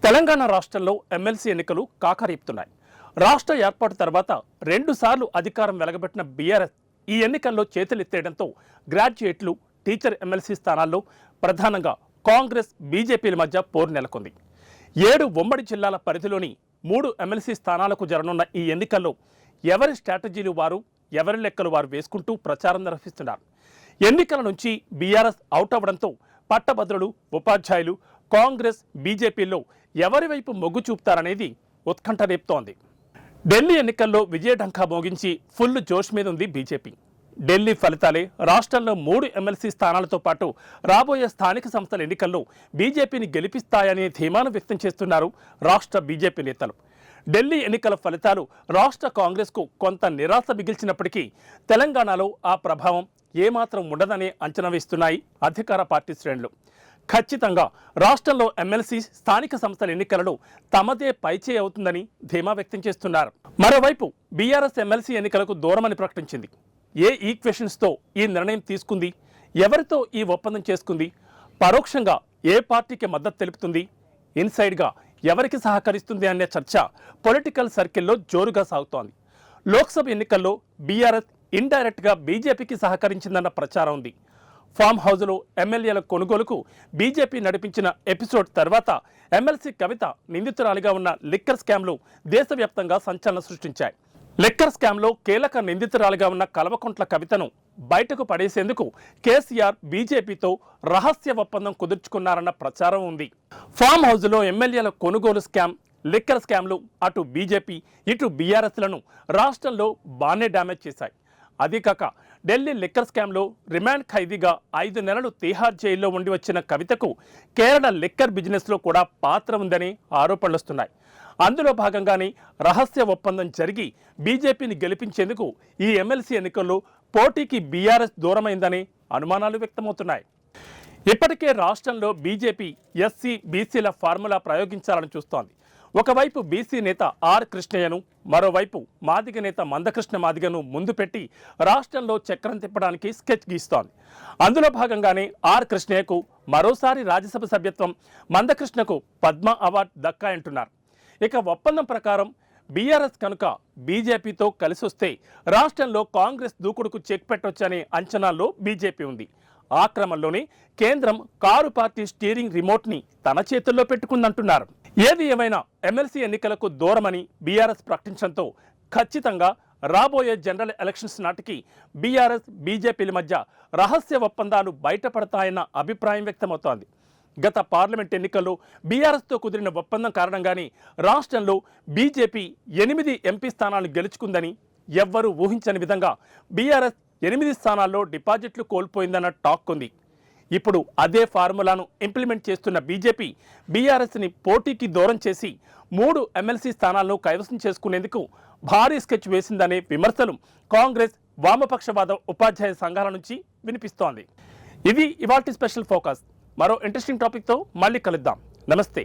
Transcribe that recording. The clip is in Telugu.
తెలంగాణ రాష్ట్రంలో ఎమ్మెల్సీ ఎన్నికలు కాకరేపుతున్నాయి. రాష్ట్ర ఏర్పాటు తర్వాత 2 సార్లు అధికారం వెలగబెట్టిన బీఆర్ఎస్ ఈ ఎన్నికల్లో చేతులెత్తేయడంతో గ్రాడ్యుయేట్లు, టీచర్ ఎమ్మెల్సీ స్థానాల్లో ప్రధానంగా కాంగ్రెస్, బీజేపీల మధ్య పోరు నెలకొంది. 7 ఉమ్మడి జిల్లాల పరిధిలోని 3 ఎమ్మెల్సీ స్థానాలకు జరగనున్న ఈ ఎన్నికల్లో ఎవరి స్ట్రాటజీలు వారు, ఎవరి లెక్కలు వారు వేసుకుంటూ ప్రచారం నిర్వహిస్తున్నారు. ఎన్నికల నుంచి బీఆర్ఎస్ అవుట్ అవ్వడంతో పట్టభద్రులు, ఉపాధ్యాయులు, కాంగ్రెస్, బీజేపీల్లో ఎవరి వైపు మొగ్గు చూపుతారనేది ఉత్కంఠ రేపుతోంది. ఢిల్లీ ఎన్నికల్లో విజయఢంకా మోగించి ఫుల్ జోష్ మీద ఉంది బీజేపీ. ఢిల్లీ ఫలితాలే రాష్ట్రంలో 3 ఎమ్మెల్సీ స్థానాలతో పాటు రాబోయే స్థానిక సంస్థల ఎన్నికల్లో బీజేపీని గెలిపిస్తాయనే ధీమాను వ్యక్తం చేస్తున్నారు రాష్ట్ర బీజేపీ నేతలు. ఢిల్లీ ఎన్నికల ఫలితాలు రాష్ట్ర కాంగ్రెస్కు కొంత నిరాశ మిగిల్చినప్పటికీ తెలంగాణలో ఆ ప్రభావం ఏమాత్రం ఉండదనే అంచనా వేస్తున్నాయి అధికార పార్టీ శ్రేణులు. ఖచ్చితంగా రాష్ట్రంలో ఎమ్మెల్సీ స్థానిక సంస్థల ఎన్నికలలో తమదే పైచే అవుతుందని ధీమా వ్యక్తం చేస్తున్నారు. మరోవైపు బీఆర్ఎస్ ఎమ్మెల్సీ ఎన్నికలకు దూరమని ప్రకటించింది. ఏ ఈక్వేషన్స్తో ఈ నిర్ణయం తీసుకుంది, ఎవరితో ఈ ఒప్పందం చేసుకుంది, పరోక్షంగా ఏ పార్టీకి మద్దతు తెలుపుతుంది, ఇన్సైడ్గా ఎవరికి సహకరిస్తుంది అనే చర్చ పొలిటికల్ సర్కిల్లో జోరుగా సాగుతోంది. లోక్సభ ఎన్నికల్లో బీఆర్ఎస్ ఇండైరెక్ట్గా బీజేపీకి సహకరించిందన్న ప్రచారం ఉంది. ఫామ్ హౌజ్లో ఎమ్మెల్యేల కొనుగోలుకు బీజేపీ నడిపించిన ఎపిసోడ్ తర్వాత ఎమ్మెల్సీ కవిత నిందితురాలిగా ఉన్న లిక్కర్ స్కామ్లు దేశవ్యాప్తంగా సంచలనం సృష్టించాయి. లిక్కర్ స్కామ్లో కీలక నిందితురాలిగా ఉన్న కల్వకుంట్ల కవితను బయటకు పడేసేందుకు కేసీఆర్ బీజేపీతో రహస్య ఒప్పందం కుదుర్చుకున్నారన్న ప్రచారం ఉంది. ఫామ్ హౌజ్లో ఎమ్మెల్యేల కొనుగోలు స్కామ్, లిక్కర్ స్కామ్లు అటు బీజేపీ, ఇటు బీఆర్ఎస్లను రాష్ట్రంలో బాగానే డ్యామేజ్ చేశాయి. అదీ కాక ఢిల్లీ లిక్కర్ స్కామ్లో రిమాండ్ ఖైదీగా 5 నెలలు తిహార్ జైల్లో ఉండి వచ్చిన కవితకు కేరళ లిక్కర్ బిజినెస్లో కూడా పాత్ర ఉందని ఆరోపణలు వస్తున్నాయి. అందులో భాగంగానే రహస్య ఒప్పందం జరిగి బీజేపీని గెలిపించేందుకు ఈ ఎమ్మెల్సీ ఎన్నికల్లో పోటీకి బీఆర్ఎస్ దూరమైందని అనుమానాలు వ్యక్తమవుతున్నాయి. ఇప్పటికే రాష్ట్రంలో బీజేపీ ఎస్సీ, బీసీల ఫార్ములా ప్రయోగించాలని చూస్తోంది. ఒకవైపు బీసీ నేత ఆర్ కృష్ణయ్యను, మరోవైపు మాదిగ నేత మందకృష్ణ మాదిగను ముందు పెట్టి రాష్ట్రంలో చక్రం తిప్పడానికి స్కెచ్ గీస్తోంది. అందులో భాగంగానే ఆర్ కృష్ణయ్యకు మరోసారి రాజ్యసభ సభ్యత్వం, మందకృష్ణకు పద్మ అవార్డు దక్కాయంటున్నారు. ఇక ఒప్పందం ప్రకారం బీఆర్ఎస్ కనుక బీజేపీతో కలిసొస్తే రాష్ట్రంలో కాంగ్రెస్ దూకుడుకు చెక్ పెట్టొచ్చనే అంచనాల్లో బీజేపీ ఉంది. ఆ క్రమంలోనే కేంద్రం కారు పార్టీ స్టీరింగ్ రిమోట్ని తన చేతుల్లో పెట్టుకుందంటున్నారు. ఏది ఏమైనా ఎమ్మెల్సీ ఎన్నికలకు దూరమని బీఆర్ఎస్ ప్రకటించడంతో ఖచ్చితంగా రాబోయే జనరల్ ఎలక్షన్స్ నాటికి బీఆర్ఎస్, బీజేపీల మధ్య రహస్య ఒప్పందాలు బయటపడతాయన్న అభిప్రాయం వ్యక్తమవుతోంది. గత పార్లమెంట్ ఎన్నికల్లో బీఆర్ఎస్తో కుదిరిన ఒప్పందం కారణంగానే రాష్ట్రంలో బీజేపీ 8 ఎంపీ స్థానాలు గెలుచుకుందని, ఎవ్వరూ ఊహించని విధంగా బీఆర్ఎస్ 8 స్థానాల్లో డిపాజిట్లు కోల్పోయిందన్న టాక్ ఉంది. ఇప్పుడు అదే ఫార్ములాను ఇంప్లిమెంట్ చేస్తున్న బీజేపీ బీఆర్ఎస్ని పోటీకి దూరం చేసి 3 ఎమ్మెల్సీ స్థానాలను కైవసం చేసుకునేందుకు భారీ స్కెచ్ వేసిందనే విమర్శలు కాంగ్రెస్, వామపక్షవాద ఉపాధ్యాయ సంఘాల నుంచి వినిపిస్తోంది. ఇది ఇవాల్టి స్పెషల్ ఫోకస్. మరో ఇంట్రెస్టింగ్ టాపిక్తో మళ్ళీ కలుద్దాం. నమస్తే.